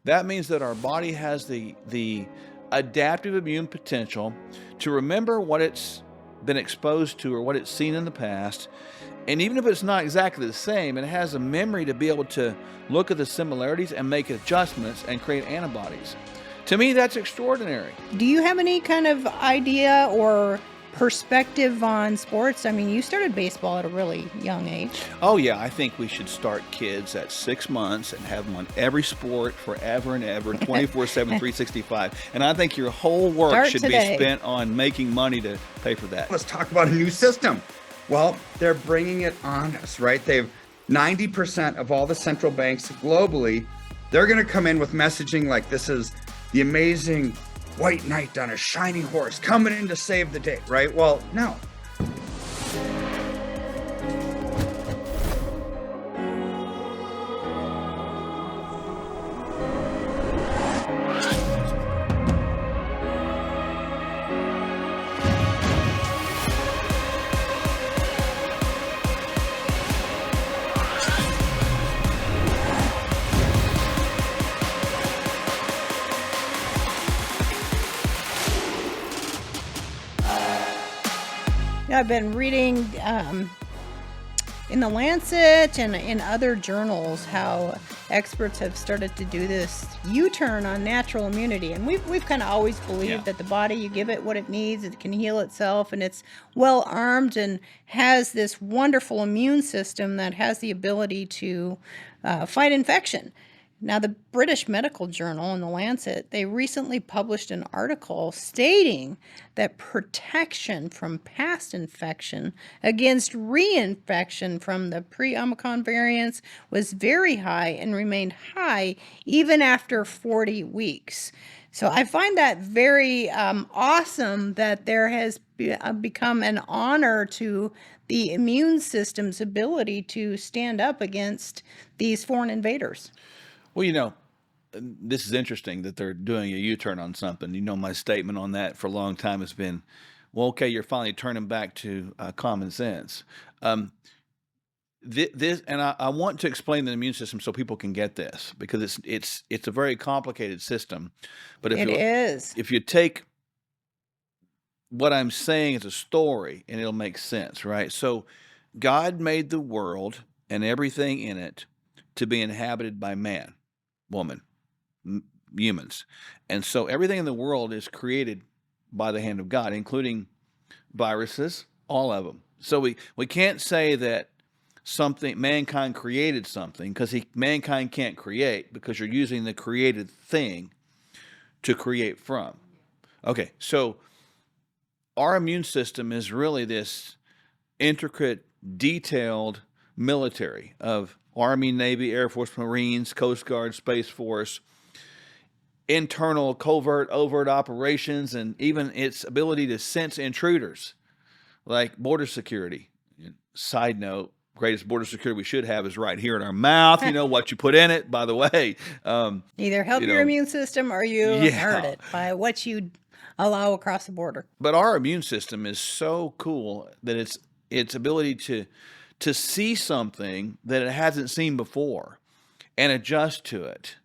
That means that our body has the adaptive immune potential to remember what it's been exposed to or what it's seen in the past. And even if it's not exactly the same, it has a memory to be able to look at the similarities and make adjustments and create antibodies. To me, that's extraordinary. Do you have any kind of idea or perspective on sports? I mean, you started baseball at a really young age. Oh, yeah, I think we should start kids at 6 months and have them on every sport forever and ever, 24/7, 365. And I think your whole work Start should be today. spent on making money to pay for that. Let's talk about a new system. Well, they're bringing it on us, right? They've 90% of all the central banks globally, they're going to come in with messaging like this is the amazing white knight on a shiny horse coming in to save the day, right? Well, no. I've been reading in the Lancet and in other journals how experts have started to do this U-turn on natural immunity. And we've kind of always believed that the body, you give it what it needs, it can heal itself, and it's well armed and has this wonderful immune system that has the ability to fight infection. Now, the British Medical Journal and the Lancet, they recently published an article stating that protection from past infection against reinfection from the pre-Omicron variants was very high and remained high even after 40 weeks. So I find that very awesome that there has become an honor to the immune system's ability to stand up against these foreign invaders. Well, this is interesting that they're doing a U-turn on something. My statement on that for a long time has been, well, okay, you're finally turning back to common sense. I want to explain the immune system so people can get this because it's a very complicated system. But It is. if you take what I'm saying as a story, and it'll make sense, right? So, God made the world and everything in it to be inhabited by man, woman, humans. And so everything in the world is created by the hand of God, including viruses, all of them. So we can't say that mankind created something because mankind can't create because you're using the created thing to create from. Okay, so our immune system is really this intricate, detailed military of Army, Navy, Air Force, Marines, Coast Guard, Space Force, internal, covert, overt operations, and even its ability to sense intruders, like border security. Side note, greatest border security we should have is right here in our mouth. You know what you put in it, by the way. Either help your immune system or you hurt it by what you allow across the border. But our immune system is so cool that its ability to see something that it hasn't seen before and adjust to it.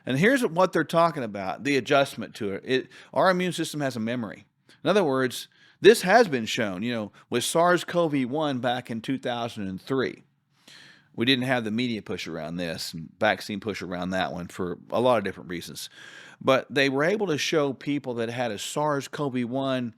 And here's what they're talking about, the adjustment to it. Our immune system has a memory. In other words, this has been shown, with SARS-CoV-1 back in 2003. We didn't have the media push around this and vaccine push around that one for a lot of different reasons. But they were able to show people that had a SARS-CoV-1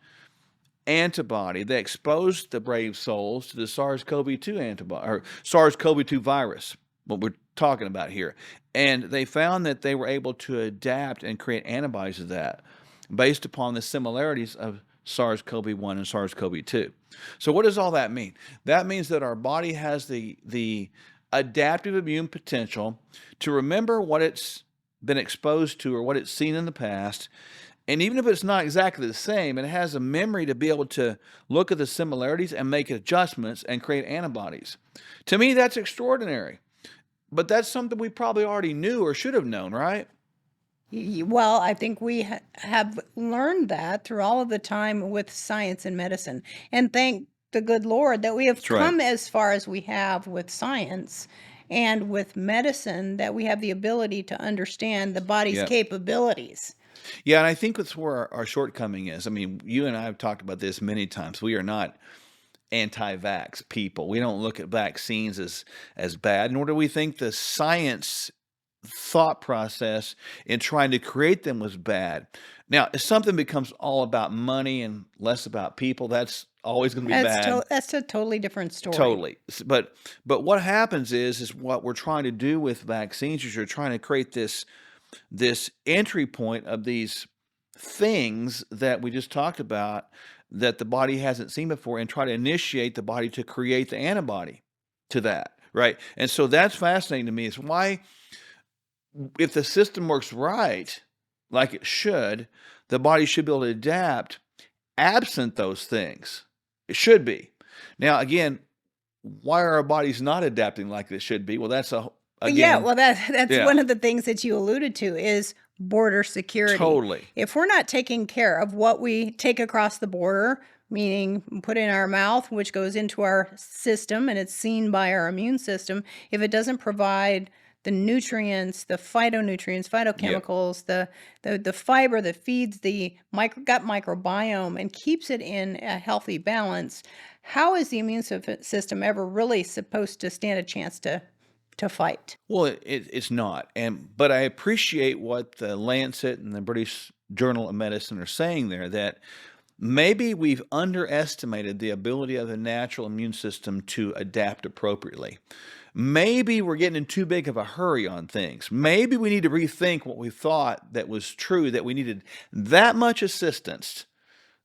antibody. They exposed the brave souls to the SARS-CoV-2 antibody or SARS-CoV-2 virus, what we're talking about here. And they found that they were able to adapt and create antibodies to that based upon the similarities of SARS-CoV-1 and SARS-CoV-2. So what does all that mean? That means that our body has the adaptive immune potential to remember what it's been exposed to or what it's seen in the past. And even if it's not exactly the same, it has a memory to be able to look at the similarities and make adjustments and create antibodies. To me, that's extraordinary. But that's something we probably already knew or should have known, right? Well, I think we have learned that through all of the time with science and medicine. And thank the good Lord that we have come as far as we have with science and with medicine that we have the ability to understand the body's Yeah. capabilities. Yeah, and I think that's where our shortcoming is. I mean, you and I have talked about this many times. We are not anti-vax people. We don't look at vaccines as bad, nor do we think the science thought process in trying to create them was bad. Now, if something becomes all about money and less about people, that's always going to be bad. That's a totally different story. Totally. But what happens is what we're trying to do with vaccines is you're trying to create this entry point of these things that we just talked about that the body hasn't seen before, and try to initiate the body to create the antibody to that, right? And so that's fascinating to me. Is why, if the system works right, like it should, the body should be able to adapt absent those things. It should be. Now, again, why are our bodies not adapting like they should be? Well, that's Yeah, well, that's Yeah. one of the things that you alluded to is border security. Totally. If we're not taking care of what we take across the border, meaning put in our mouth, which goes into our system and it's seen by our immune system, if it doesn't provide the nutrients, the phytonutrients, phytochemicals, the fiber that feeds the gut microbiome and keeps it in a healthy balance, how is the immune system ever really supposed to stand a chance to fight? Well, it's not. But I appreciate what the Lancet and the British Journal of Medicine are saying there, that maybe we've underestimated the ability of the natural immune system to adapt appropriately. Maybe we're getting in too big of a hurry on things. Maybe we need to rethink what we thought that was true, that we needed that much assistance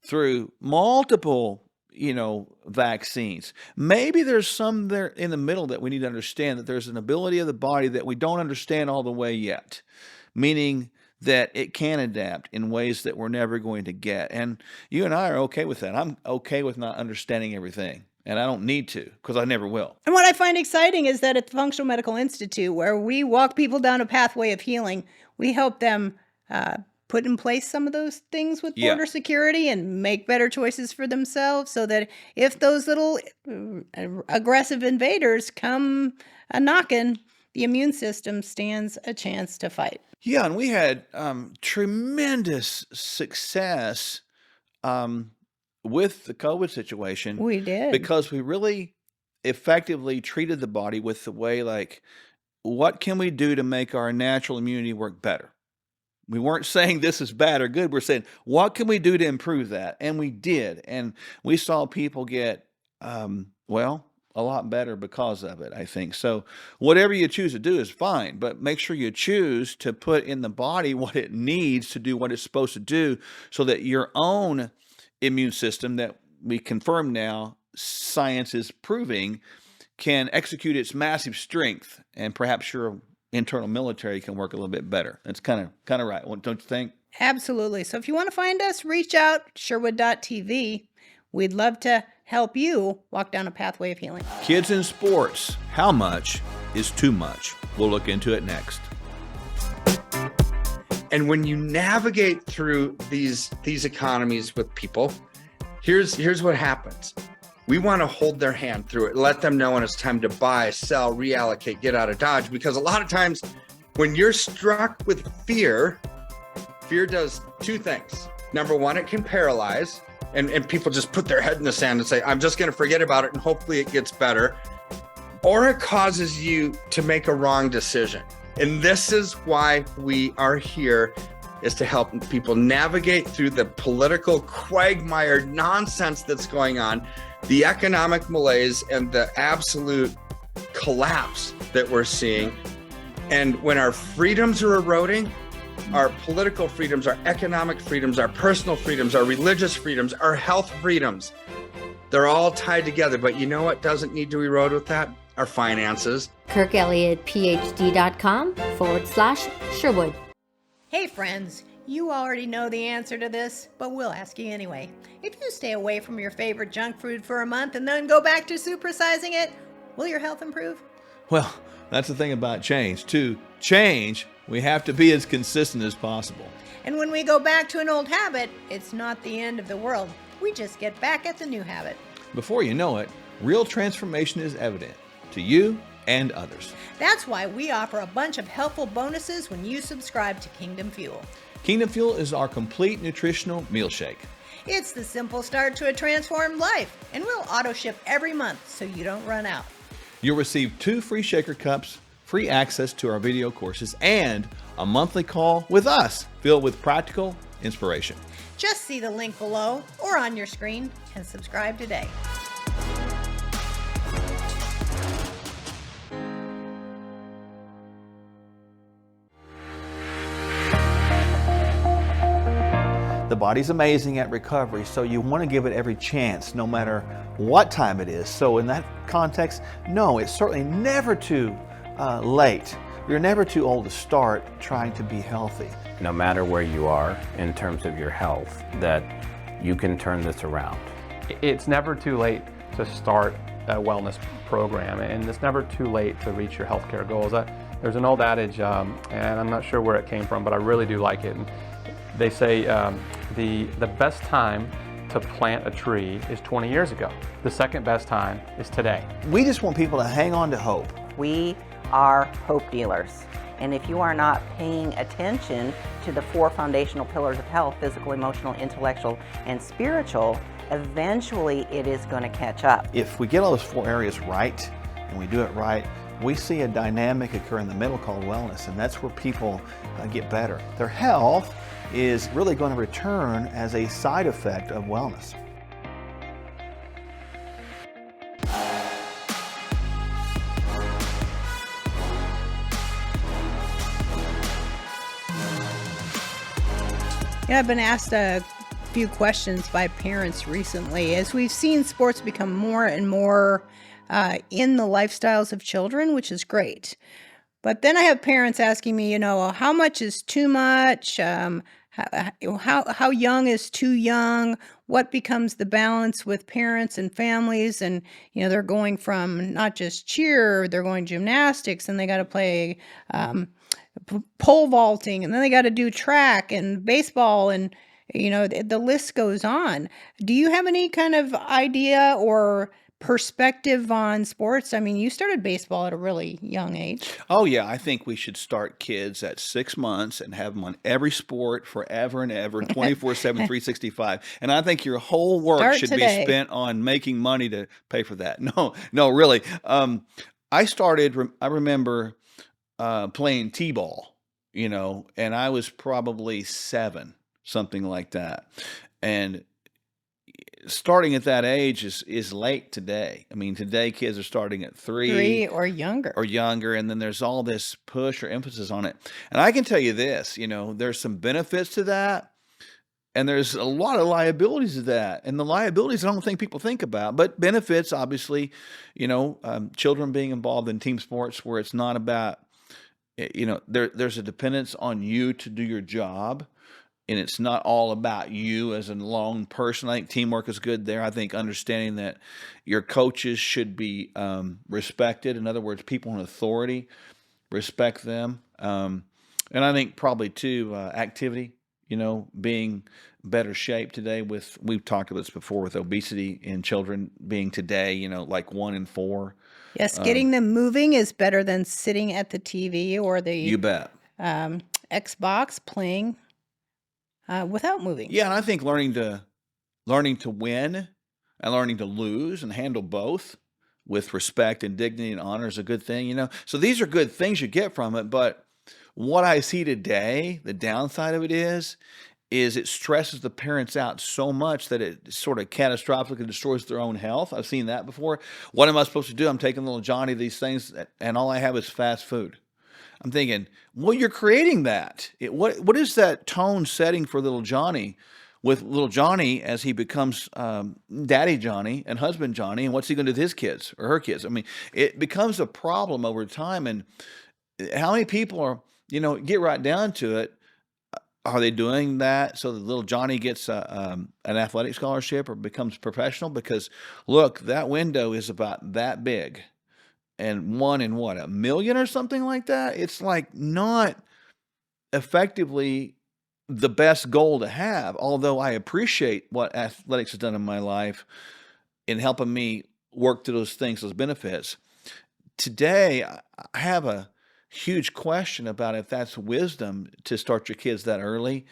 through multiple vaccines. Maybe there's some there in the middle that we need to understand, that there's an ability of the body that we don't understand all the way yet, meaning that it can adapt in ways that we're never going to get. And you and I are okay with that. I'm okay with not understanding everything, and I don't need to, because I never will. And what I find exciting is that at the Functional Medical Institute, where we walk people down a pathway of healing, we help them put in place some of those things with border security and make better choices for themselves, so that if those little aggressive invaders come a-knocking, the immune system stands a chance to fight. Yeah, and we had tremendous success with the COVID situation. We did. Because we really effectively treated the body with the way, like, what can we do to make our natural immunity work better? We weren't saying this is bad or good. We're saying, what can we do to improve that? And we did. And we saw people get, a lot better because of it, I think. So whatever you choose to do is fine, but make sure you choose to put in the body what it needs to do what it's supposed to do, so that your own immune system, that we confirm now science is proving, can execute its massive strength, and perhaps your internal military can work a little bit better. That's kind of right, don't you think? Absolutely. So if you want to find us, reach out, Sherwood.tv. We'd love to help you walk down a pathway of healing. Kids in sports, how much is too much? We'll look into it next. And when you navigate through these economies with people, here's what happens. We want to hold their hand through it, let them know when it's time to buy, sell, reallocate, get out of Dodge. Because a lot of times when you're struck with fear does two things. Number one, it can paralyze, and people just put their head in the sand and say, I'm just going to forget about it and hopefully it gets better. Or it causes you to make a wrong decision. And this is why we are here, is to help people navigate through the political quagmire nonsense that's going on, the economic malaise, and the absolute collapse that we're seeing. And when our freedoms are eroding, our political freedoms, our economic freedoms, our personal freedoms, our religious freedoms, our health freedoms, they're all tied together. But you know what doesn't need to erode with that? Our finances. KirkElliottPhD.com/Sherwood. Hey friends, you already know the answer to this, but we'll ask you anyway. If you stay away from your favorite junk food for a month and then go back to supersizing it, will your health improve? Well, that's the thing about change. To change, we have to be as consistent as possible. And when we go back to an old habit, it's not the end of the world. We just get back at the new habit. Before you know it, real transformation is evident to you and others. That's why we offer a bunch of helpful bonuses when you subscribe to Kingdom Fuel. Kingdom Fuel is our complete nutritional meal shake. It's the simple start to a transformed life, and we'll auto ship every month so you don't run out. You'll receive 2 free shaker cups, free access to our video courses, and a monthly call with us filled with practical inspiration. Just see the link below or on your screen and subscribe today. The body's amazing at recovery, so you want to give it every chance, no matter what time it is. So in that context, no, it's certainly never too late. You're never too old to start trying to be healthy. No matter where you are in terms of your health, that you can turn this around. It's never too late to start a wellness program, and it's never too late to reach your healthcare goals. There's an old adage, and I'm not sure where it came from, but I really do like it. And they say the best time to plant a tree is 20 years ago. The second best time is today. We just want people to hang on to hope. We are hope dealers. And if you are not paying attention to the 4 foundational pillars of health, physical, emotional, intellectual, and spiritual, eventually it is going to catch up. If we get all those 4 areas right, and we do it right, we see a dynamic occur in the middle called wellness, and that's where people get better. Their health is really going to return as a side effect of wellness. I've been asked a few questions by parents recently as we've seen sports become more and more in the lifestyles of children, which is great. But then I have parents asking me, how much is too much? How young is too young? What becomes the balance with parents and families? And, they're going from not just cheer, they're going gymnastics, and they got to play pole vaulting, and then they got to do track and baseball, and the list goes on. Do you have any kind of idea or perspective on sports? I mean, you started baseball at a really young age. Oh yeah, I think we should start kids at 6 months and have them on every sport forever and ever, 24/7, 365. And I think your whole work Start should today. be spent on making money to pay for that. No, really. I remember playing t-ball, and I was probably 7, something like that. And starting at that age is late today. I mean, today kids are starting at 3 or younger. and then there's all this push or emphasis on it. And I can tell you this, there's some benefits to that, and there's a lot of liabilities to that. And the liabilities I don't think people think about, but benefits, obviously, children being involved in team sports where it's not about, there's a dependence on you to do your job. And it's not all about you as a lone person. I think teamwork is good there. I think understanding that your coaches should be respected. In other words, people in authority, respect them. And I think probably too, activity, being better shape today we've talked about this before with obesity in children being today, like 1 in 4. Yes, getting them moving is better than sitting at the TV or You the bet. Xbox playing without moving. Yeah, and I think learning to win and learning to lose and handle both with respect and dignity and honor is a good thing, So these are good things you get from it, but what I see today, the downside of it is it stresses the parents out so much that it sort of catastrophically destroys their own health. I've seen that before. What am I supposed to do? I'm taking little Johnny these things, and all I have is fast food. I'm thinking, well, you're creating that. What is that tone setting for little Johnny with little Johnny as he becomes Daddy Johnny and Husband Johnny, and what's he going to do with his kids or her kids? I mean, it becomes a problem over time. And how many people are, get right down to it, are they doing that so that little Johnny gets an athletic scholarship or becomes professional? Because, look, that window is about that big. And 1 in what, 1 million or something like that? It's like not effectively the best goal to have, although I appreciate what athletics has done in my life in helping me work through those things, those benefits. today, I have a huge question about if that's wisdom to start your kids that early,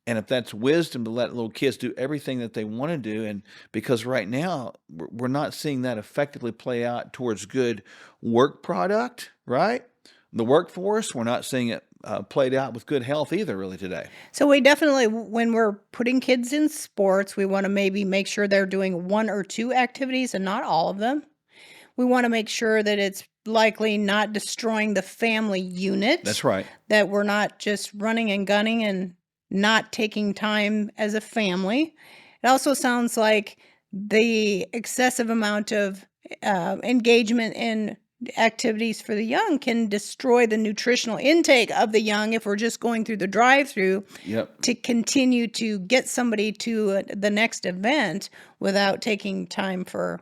and if that's wisdom to let little kids do everything that they want to do. And because right now we're not seeing that effectively play out towards good work product, right? The workforce, we're not seeing it played out with good health either, really, today. So we definitely, when we're putting kids in sports, we want to maybe make sure they're doing 1 or 2 activities and not all of them. We want to make sure that it's likely not destroying the family unit. That's right. That we're not just running and gunning and not taking time as a family. It also sounds like the excessive amount of engagement in activities for the young can destroy the nutritional intake of the young if we're just going through the drive-through to continue to get somebody to the next event without taking time for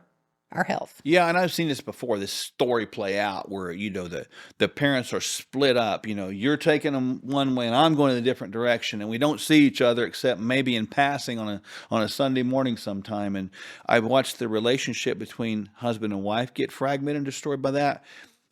our health. Yeah, and I've seen this before, this story play out where, the parents are split up. You're taking them one way and I'm going in a different direction, and we don't see each other except maybe in passing on a Sunday morning sometime. And I've watched the relationship between husband and wife get fragmented and destroyed by that.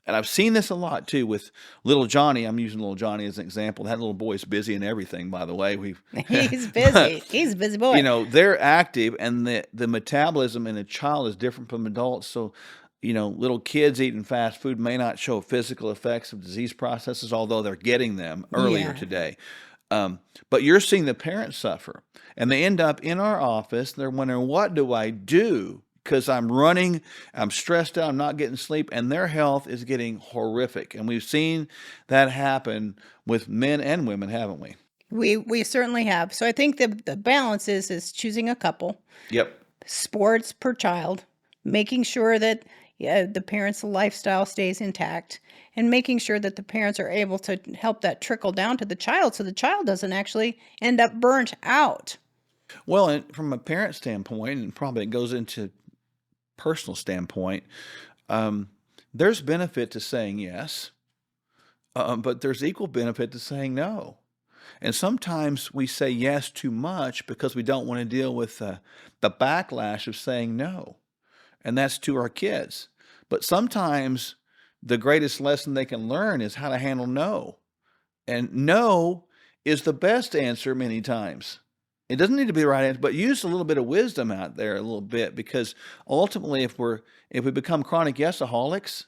And I've seen this a lot too with little Johnny. I'm using little Johnny as an example. That little boy's busy in everything, by the way. He's busy. He's a busy boy. They're active, and the metabolism in a child is different from adults. So, little kids eating fast food may not show physical effects of disease processes, although they're getting them earlier today. But you're seeing the parents suffer, and they end up in our office. They're wondering, what do I do? Because I'm running, I'm stressed out, I'm not getting sleep, and their health is getting horrific. And we've seen that happen with men and women, haven't we? We certainly have. So I think the balance is choosing a couple. Yep. Sports per child, making sure that the parents' lifestyle stays intact, and making sure that the parents are able to help that trickle down to the child so the child doesn't actually end up burnt out. Well, and from a parent standpoint, and probably it goes into personal standpoint, there's benefit to saying yes, but there's equal benefit to saying no. And sometimes we say yes too much because we don't want to deal with the backlash of saying no. And that's to our kids. But sometimes the greatest lesson they can learn is how to handle no. And no is the best answer many times. It doesn't need to be the right answer, but use a little bit of wisdom out there a little bit, because ultimately if we become chronic yesaholics,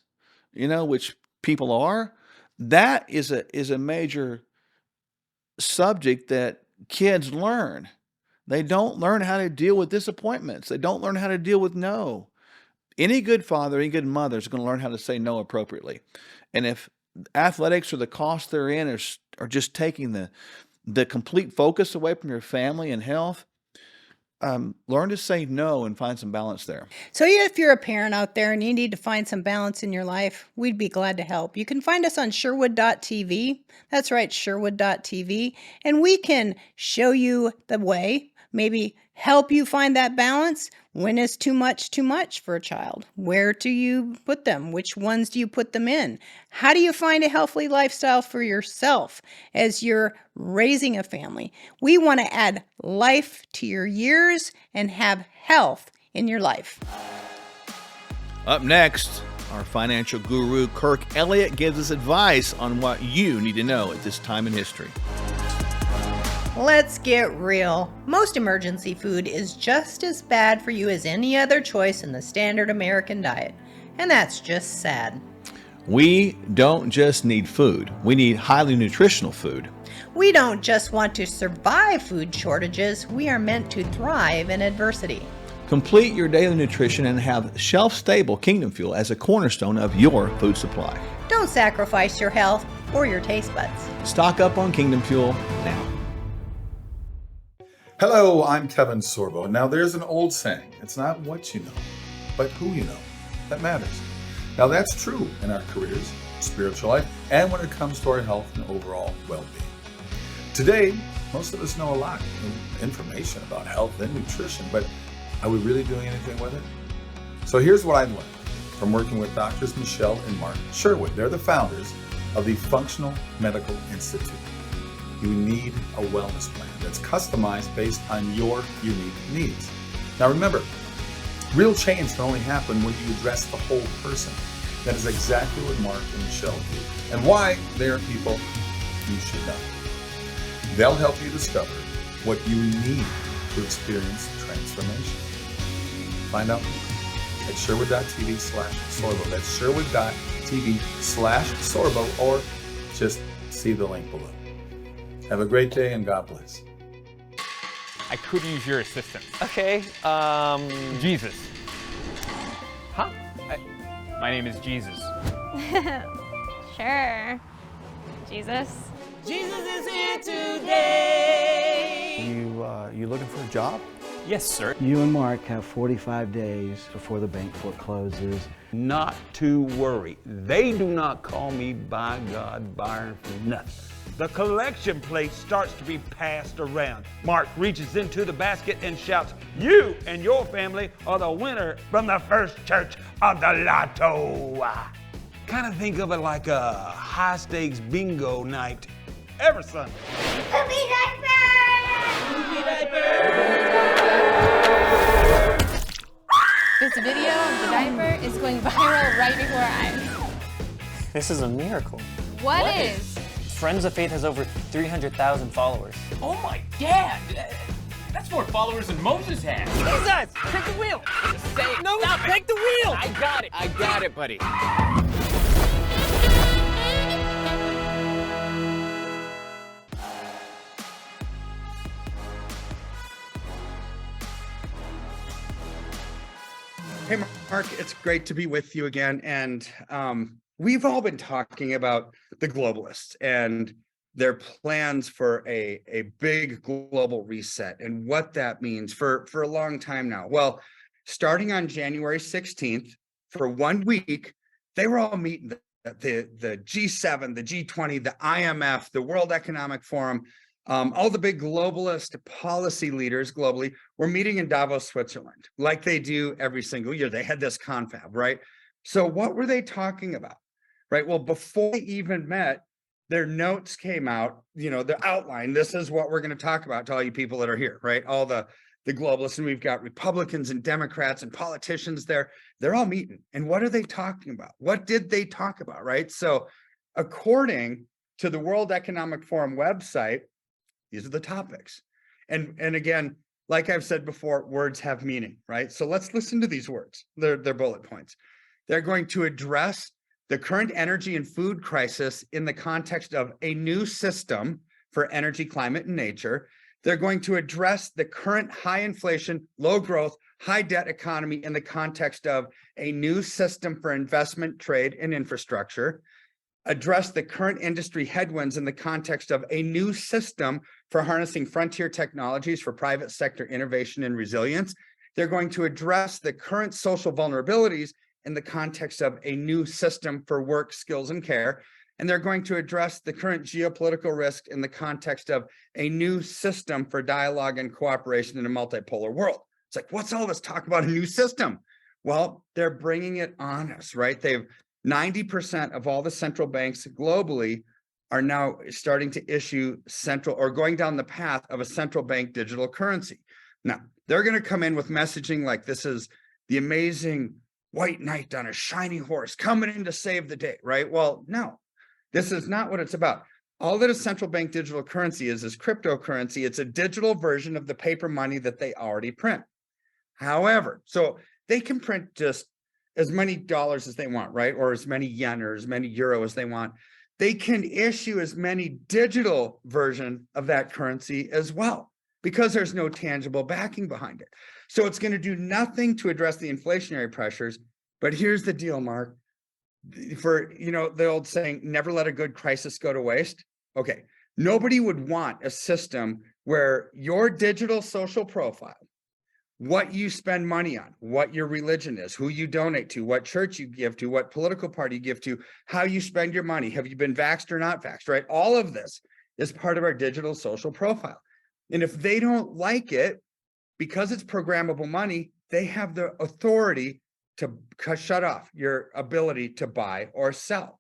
which people are, that is a major subject that kids learn. They don't learn how to deal with disappointments. They don't learn how to deal with no. Any good father, any good mother is going to learn how to say no appropriately. And if athletics or the cost they're in are just taking the complete focus away from your family and health, learn to say no and find some balance there. So if you're a parent out there and you need to find some balance in your life, we'd be glad to help. You can find us on Sherwood.tv. That's right, Sherwood.tv. And we can show you the way, maybe help you find that balance. When is too much for a child? Where do you put them? Which ones do you put them in? How do you find a healthy lifestyle for yourself as you're raising a family? We want to add life to your years and have health in your life. Up next, our financial guru, Kirk Elliott, gives us advice on what you need to know at this time in history. Let's get real. Most emergency food is just as bad for you as any other choice in the standard American diet. And that's just sad. We don't just need food. We need highly nutritional food. We don't just want to survive food shortages. We are meant to thrive in adversity. Complete your daily nutrition and have shelf-stable Kingdom Fuel as a cornerstone of your food supply. Don't sacrifice your health or your taste buds. Stock up on Kingdom Fuel now. Hello, I'm Kevin Sorbo. Now, there's an old saying, it's not what you know, but who you know that matters. Now, that's true in our careers, spiritual life, and when it comes to our health and overall well-being. Today, most of us know a lot of information about health and nutrition, but are we really doing anything with it? So here's what I've learned from working with Doctors Michele and Mark Sherwood. They're the founders of the Functional Medical Institute. You need a wellness plan that's customized based on your unique needs. Now remember, real change can only happen when you address the whole person. That is exactly what Mark and Michele do, and why they are people you should know. They'll help you discover what you need to experience transformation. Find out at sherwood.tv/Sorbo. That's sherwood.tv/Sorbo, or just see the link below. Have a great day and God bless. I could use your assistance. Okay, Jesus. Huh? My name is Jesus. Sure. Jesus. Jesus is here today. You looking for a job? Yes, sir. You and Mark have 45 days before the bank forecloses. Not to worry. They do not call me, by God, Byron, for nothing. The collection plate starts to be passed around. Mark reaches into the basket and shouts, "You and your family are the winner from the first church of the lotto." Kind of think of it like a high-stakes bingo night every Sunday. Poopy diaper! Poopy diaper! This video of the diaper is going viral right before our eyes. This is a miracle. What is? Friends of Faith has over 300,000 followers. Oh my dad! That's more followers than Moses had. Jesus! Take the wheel! Just say it. No, Stop take it. the wheel! I got it, buddy. Hey, Mark, it's great to be with you again. And we've all been talking about the globalists and their plans for a big global reset and what that means for a long time now. Well, starting on January 16th, for 1 week, they were all meeting the G7, the G20, the IMF, the World Economic Forum. All the big globalist policy leaders globally were meeting in Davos, Switzerland, like they do every single year. They had this confab, right? So what were they talking about, right? Well, before they even met, their notes came out, the outline. This is what we're going to talk about to all you people that are here, right? All the globalists, and we've got Republicans and Democrats and politicians there. They're all meeting. And what are they talking about? What did they talk about, right? So according to the World Economic Forum website, these are the topics. And again, like I've said before, words have meaning, right? So let's listen to these words. They're bullet points. They're going to address the current energy and food crisis in the context of a new system for energy, climate, and nature. They're going to address the current high inflation, low growth, high debt economy in the context of a new system for investment, trade, and infrastructure. Address the current industry headwinds in the context of a new system for harnessing frontier technologies for private sector innovation and resilience. They're going to address the current social vulnerabilities in the context of a new system for work, skills, and care. And they're going to address the current geopolitical risk in the context of a new system for dialogue and cooperation in a multipolar world. It's like, what's all this talk about a new system? Well, they're bringing it on us, right? 90% of all the central banks globally are now starting to issue going down the path of a central bank digital currency. Now, they're going to come in with messaging like this is the amazing white knight on a shiny horse coming in to save the day, right? Well, no, this is not what it's about. All that a central bank digital currency is cryptocurrency. It's a digital version of the paper money that they already print. However, so they can print just as many dollars as they want, right? Or as many yen or as many euro as they want. They can issue as many digital version of that currency as well, because there's no tangible backing behind it. So it's going to do nothing to address the inflationary pressures. But here's the deal, Mark. For, the old saying, never let a good crisis go to waste. Okay. Nobody would want a system where your digital social profile, what you spend money on, what your religion is, who you donate to, what church you give to, what political party you give to, how you spend your money, have you been vaxxed or not vaxxed, right? All of this is part of our digital social profile. And if they don't like it, because it's programmable money, they have the authority to shut off your ability to buy or sell.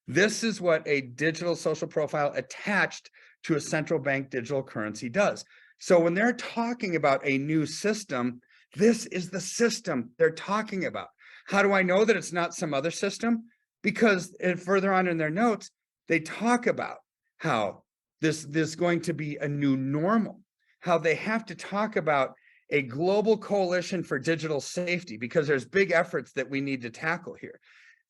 This is what a digital social profile attached to a central bank digital currency does. So when they're talking about a new system, this is the system they're talking about. How do I know that it's not some other system? because and further on in their notes, they talk about how this is going to be a new normal, how they have to talk about a global coalition for digital safety because there's big efforts that we need to tackle here.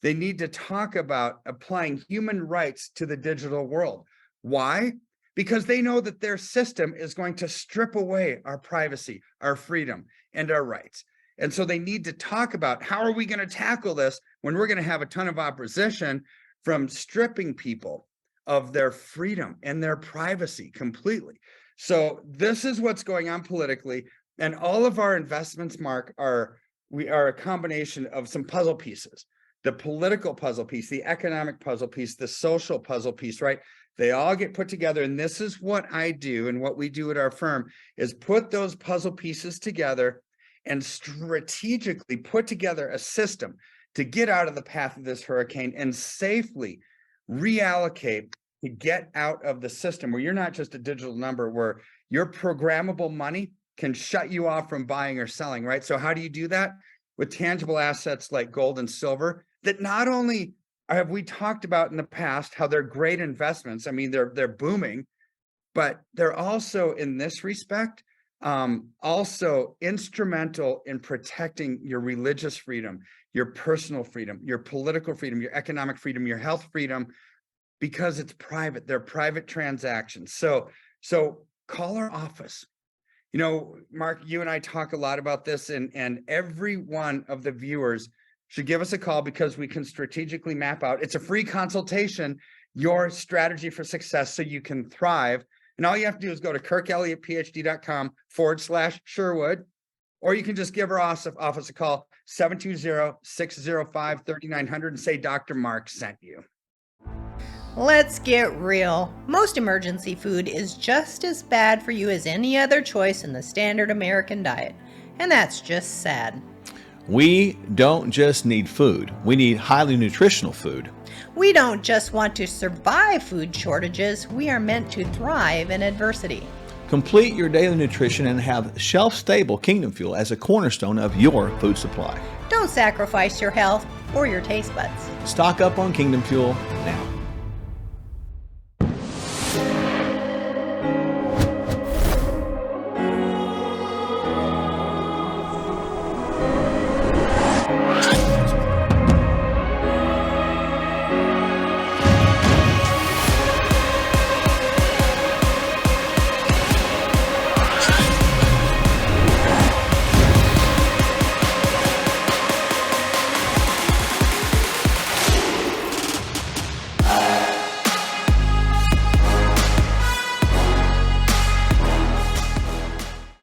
They need to talk about applying human rights to the digital world. Why? Because they know that their system is going to strip away our privacy, our freedom, and our rights. And so they need to talk about how are we going to tackle this when we're going to have a ton of opposition from stripping people of their freedom and their privacy completely. So this is what's going on politically. And all of our investments, Mark, are a combination of some puzzle pieces. The political puzzle piece, the economic puzzle piece, the social puzzle piece, right? They all get put together. And this is what I do and what we do at our firm is put those puzzle pieces together and strategically put together a system to get out of the path of this hurricane and safely reallocate to get out of the system where you're not just a digital number, where your programmable money can shut you off from buying or selling, right? So how do you do that? With tangible assets like gold and silver that not only have we talked about in the past how they're great investments, I mean, they're booming, but they're also in this respect, also instrumental in protecting your religious freedom, your personal freedom, your political freedom, your economic freedom, your health freedom, because it's private. They're private transactions. So call our office. You know, Mark, you and I talk a lot about this, and every one of the viewers should give us a call because we can strategically map out. It's a free consultation, your strategy for success so you can thrive. And all you have to do is go to kirkelliottphd.com/Sherwood, or you can just give our office a call, 720-605-3900, and say Dr. Mark sent you. Let's get real. Most emergency food is just as bad for you as any other choice in the standard American diet. And that's just sad. We don't just need food. We need highly nutritional food. We don't just want to survive food shortages. We are meant to thrive in adversity. Complete your daily nutrition and have shelf-stable Kingdom Fuel as a cornerstone of your food supply. Don't sacrifice your health or your taste buds. Stock up on Kingdom Fuel now.